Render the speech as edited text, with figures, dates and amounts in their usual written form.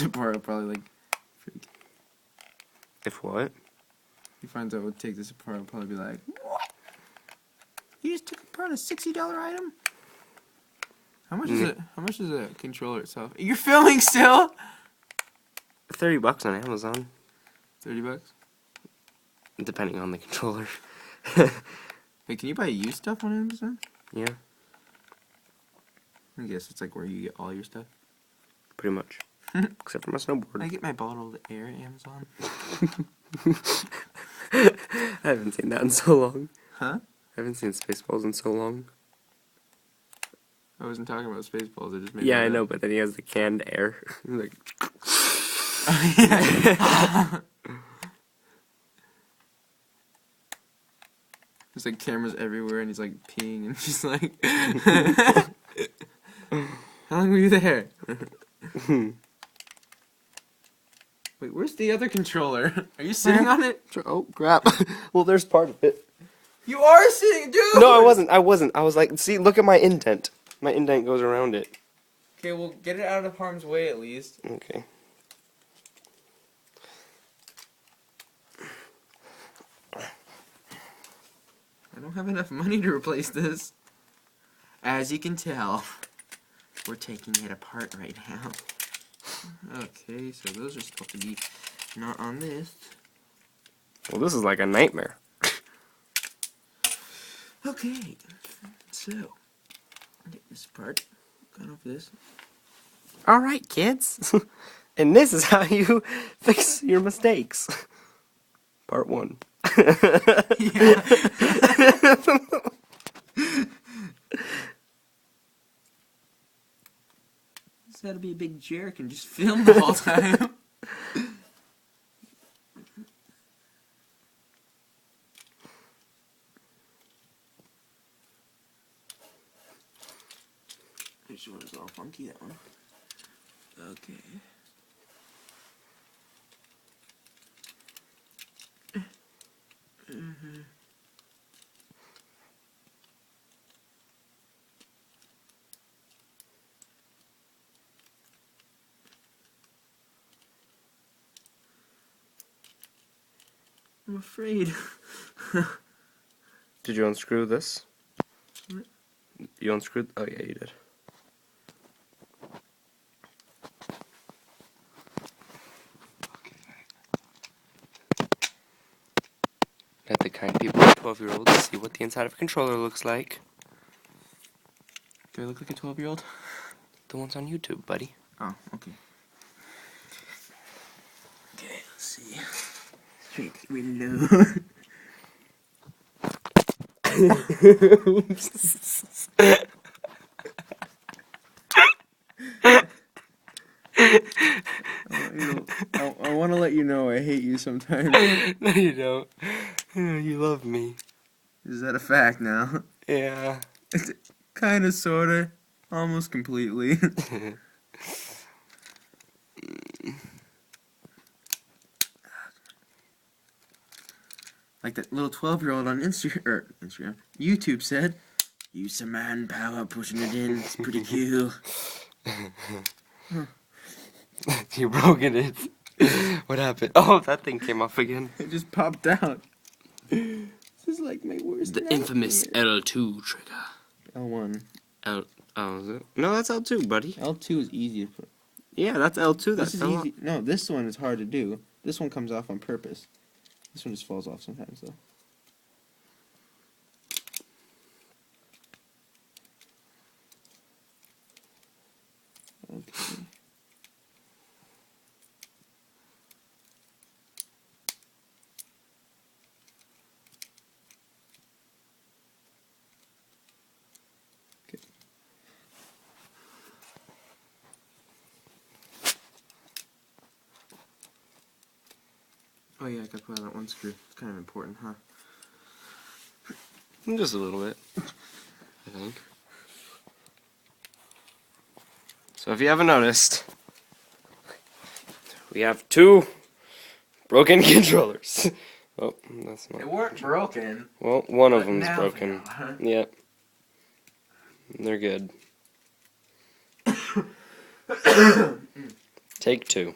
apart, probably like freak. If what? He finds out we'll take this apart, I'll probably be like, what? You just took apart a $60 item? How much is it? How much is a controller itself? You're filming still? $30 on Amazon. $30? Depending on the controller. Wait, can you buy used stuff on Amazon? Yeah, I guess it's like where you get all your stuff. pretty much. Except for my snowboard. I get my bottled air at Amazon. I haven't seen that in so long. Huh? I haven't seen Spaceballs in so long. I wasn't talking about Spaceballs, I just made Yeah, I that know, up. but then he has the canned air. Like, Yeah. There's like cameras everywhere and he's like peeing and she's like how long were you there? Wait, where's the other controller? Are you sitting on it? oh, crap. Well, there's part of it. You are sitting, dude! No, I wasn't. I was like, see, look at my indent. My indent goes around it. Okay, well, get it out of harm's way at least. Okay. I don't have enough money to replace this. As you can tell, we're taking it apart right now. Okay, so those are supposed to be not on this. Well, this is like a nightmare. Okay, so get this part. Got off this. All right, kids. And this is how you fix your mistakes. Part 1. Yeah. Just had to be a big jerk and just film the whole time. This one is all funky, that one. Okay. I'm afraid. Did you unscrew this? What? You unscrewed? Oh, yeah, you did. Let the kind people of 12-year-olds see what the inside of a controller looks like. Do I look like a 12-year-old? The ones on YouTube, buddy. Oh, okay. Okay, let's see. Straight reload. I want to let you know I hate you sometimes. No, you don't. You love me. Is that a fact now? Yeah. Kinda, sorta, almost completely. Like that little 12-year-old on Instagram, YouTube said, use some manpower pushing it in, it's pretty cool. You broken it. What happened? Oh, that thing came off again. It just popped out. This is like my worst The infamous nightmare. L2 trigger. L1. Oh, is it? No, that's L2, buddy. L2 is easy to put. Yeah, that's L2. This That's is easy. No, this one is hard to do. This one comes off on purpose. This one just falls off sometimes, though. Okay. Oh yeah, I gotta put on that one screw. It's kind of important, huh? Just a little bit, I think. So if you haven't noticed, we have 2 broken controllers. Oh, that's not. They weren't broken. Well, one of But them's now broken. they are. Yep. They're good. Take two.